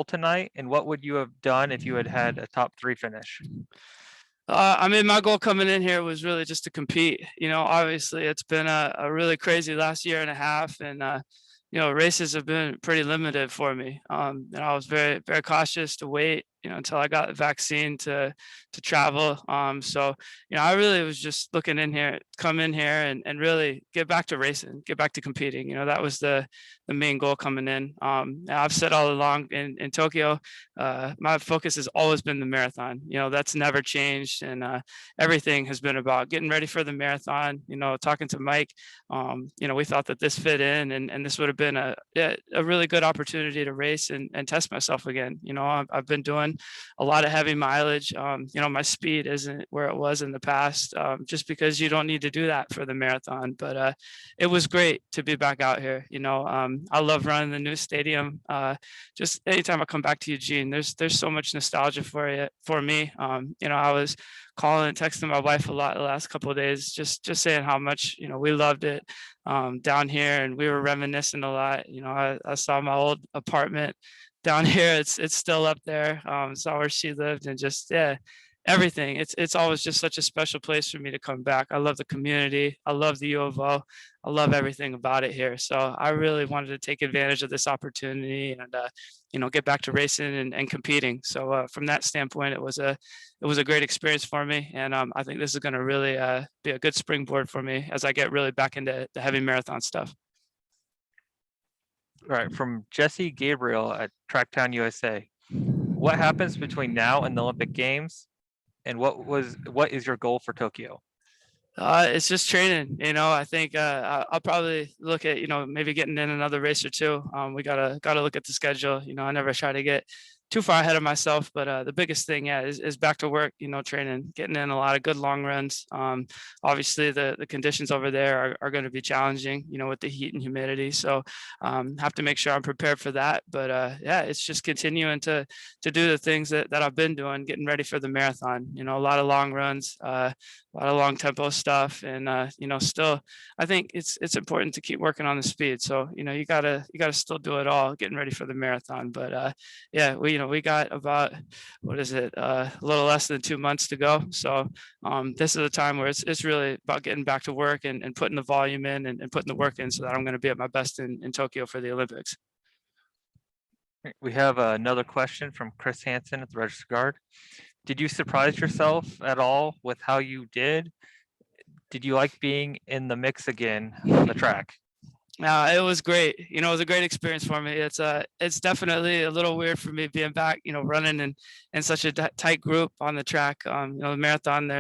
tonight, and what would you have done if you had had a top 3 finish? I mean, my goal coming in here was really just to compete. Obviously, it's been a really crazy last year and a half, and races have been pretty limited for me. And I was very, very cautious to wait, until I got the vaccine to travel. So I really was just looking in here, come in here, and really get back to racing, get back to competing. That was the main goal coming in. And I've said all along in Tokyo, my focus has always been the marathon. That's never changed, and everything has been about getting ready for the marathon. Talking to Mike, we thought that this fit in, and this would have been a really good opportunity to race and test myself again. I've been doing a lot of heavy mileage. My speed isn't where it was in the past, just because you don't need to do that for the marathon. But it was great to be back out here. I love running the new stadium. Just anytime I come back to Eugene, there's so much nostalgia for me. I was calling and texting my wife a lot the last couple of days, just saying how much we loved it down here, and we were reminiscing a lot. I saw my old apartment down here. It's still up there. Saw where she lived, and just everything. It's always just such a special place for me to come back. I love the community. I love the U of O. I love everything about it here. So I really wanted to take advantage of this opportunity and get back to racing and competing. So from that standpoint, it was a great experience for me, and I think this is going to really be a good springboard for me as I get really back into the heavy marathon stuff. All right, from Jesse Gabriel at Tracktown USA. What happens between now and the Olympic Games, and what is your goal for Tokyo? It's just training. I think I'll probably look at maybe getting in another race or two. We gotta look at the schedule. I never try to get too far ahead of myself, but the biggest thing, is back to work. Training, getting in a lot of good long runs. Obviously, the conditions over there are going to be challenging. With the heat and humidity, so have to make sure I'm prepared for that. But it's just continuing to do the things that I've been doing, getting ready for the marathon. A lot of long runs, a lot of long tempo stuff, and still, I think it's important to keep working on the speed. So you gotta still do it all, getting ready for the marathon. But we got about, a little less than 2 months to go. So this is a time where it's really about getting back to work and putting the volume in and putting the work in, so that I'm going to be at my best in Tokyo for the Olympics. We have another question from Chris Hansen at the Register Guard. Did you surprise yourself at all with how you did? Did you like being in the mix again on the track? It was great. It was a great experience for me. It's definitely a little weird for me being back, running in such a tight group on the track. The marathon,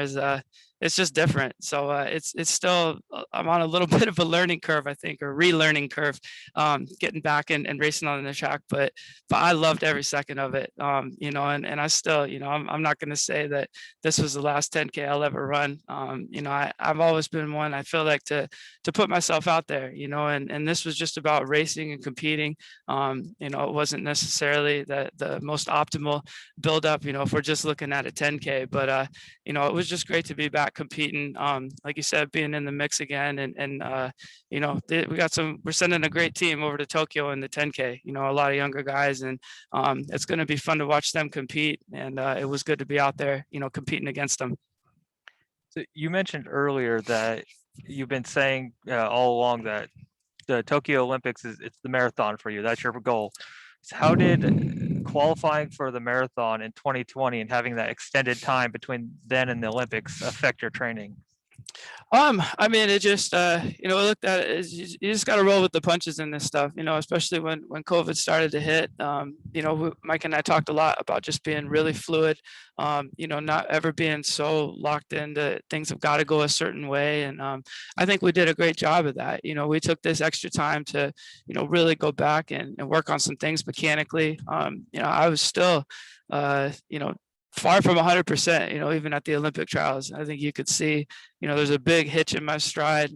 it's just different. So it's still, I'm on a little bit of a learning curve, I think, or relearning curve, getting back and racing on the track. But I loved every second of it. And I still, I'm not going to say that this was the last 10K I'll ever run. I've always been one, I feel like, to put myself out there, and this was just about racing and competing. It wasn't necessarily the most optimal build up, if we're just looking at a 10K, but it was just great to be back competing, like you said, being in the mix again, and we're sending a great team over to Tokyo in the 10K, a lot of younger guys, and it's going to be fun to watch them compete, and it was good to be out there, competing against them. So you mentioned earlier that you've been saying all along that the Tokyo Olympics it's the marathon for you. That's your goal. So how did qualifying for the marathon in 2020 and having that extended time between then and the Olympics affect your training? I mean, it just, looked at it, you just got to roll with the punches in this stuff, especially when COVID started to hit. Mike and I talked a lot about just being really fluid, not ever being so locked into things have got to go a certain way. And I think we did a great job of that. We took this extra time to, really go back and work on some things mechanically. I was still, far from 100%, even at the Olympic trials. I think you could see, there's a big hitch in my stride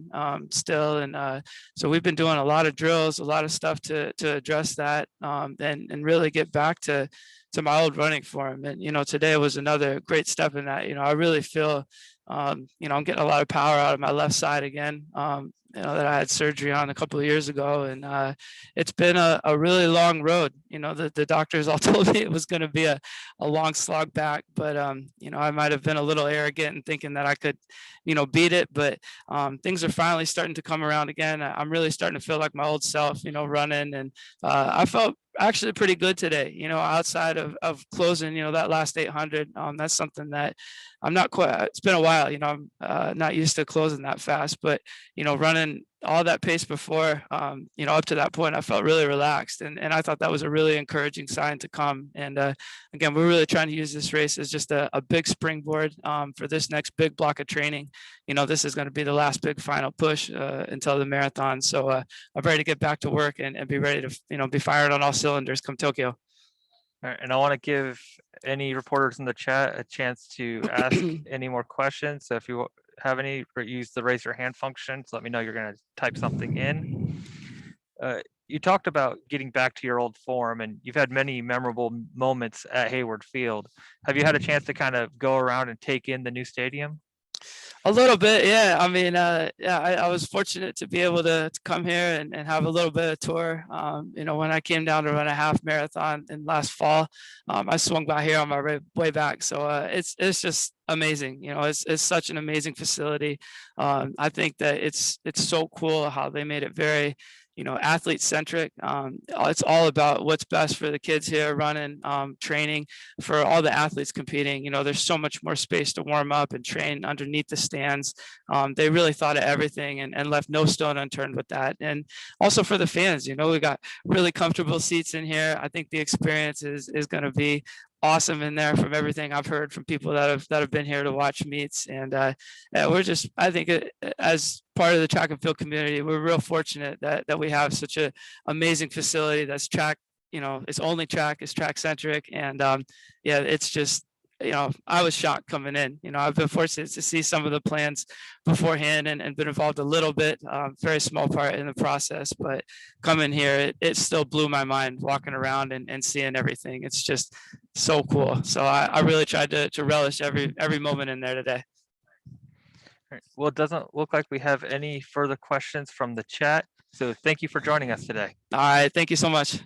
still. And so we've been doing a lot of drills, a lot of stuff to address that and really get back to my old running form. And, today was another great step in that. I really feel, I'm getting a lot of power out of my left side again. that I had surgery on a couple of years ago, and it's been a really long road. The doctors all told me it was going to be a long slog back, but I might have been a little arrogant in thinking that I could, beat it. But things are finally starting to come around again. I'm really starting to feel like my old self, running, and I felt actually pretty good today, outside of closing, that last 800. That's something that I'm not quite, it's been a while, I'm not used to closing that fast, but, running all that pace before, up to that point, I felt really relaxed. And I thought that was a really encouraging sign to come. And again, we're really trying to use this race as just a big springboard for this next big block of training. This is going to be the last big final push until the marathon. So I'm ready to get back to work and be ready to, be fired on all cylinders come Tokyo. All right, and I want to give any reporters in the chat a chance to ask any more questions. So if you have any, use the raise your hand function. So let me know you're going to type something in. You talked about getting back to your old form, and you've had many memorable moments at Hayward Field. Have you had a chance to kind of go around and take in the new stadium? A little bit, yeah. I mean, yeah, I was fortunate to be able to come here and have a little bit of tour. When I came down to run a half marathon in last fall, I swung by here on my way back. So it's just amazing. It's such an amazing facility. I think that it's so cool how they made it very, athlete centric. It's all about what's best for the kids here running, training, for all the athletes competing. There's so much more space to warm up and train underneath the stands. They really thought of everything and left no stone unturned with that. And also for the fans, we got really comfortable seats in here. I think the experience is going to be awesome in there from everything I've heard from people that have been here to watch meets. And I think as part of the track and field community, we're real fortunate that we have such an amazing facility that's track, its only track is track centric. And yeah, it's just, I was shocked coming in. I've been fortunate to see some of the plans beforehand and been involved a little bit, very small part in the process, but coming here, it still blew my mind walking around and seeing everything. It's just so cool. So I really tried to relish every moment in there today. Well, it doesn't look like we have any further questions from the chat. So thank you for joining us today. All right. Thank you so much.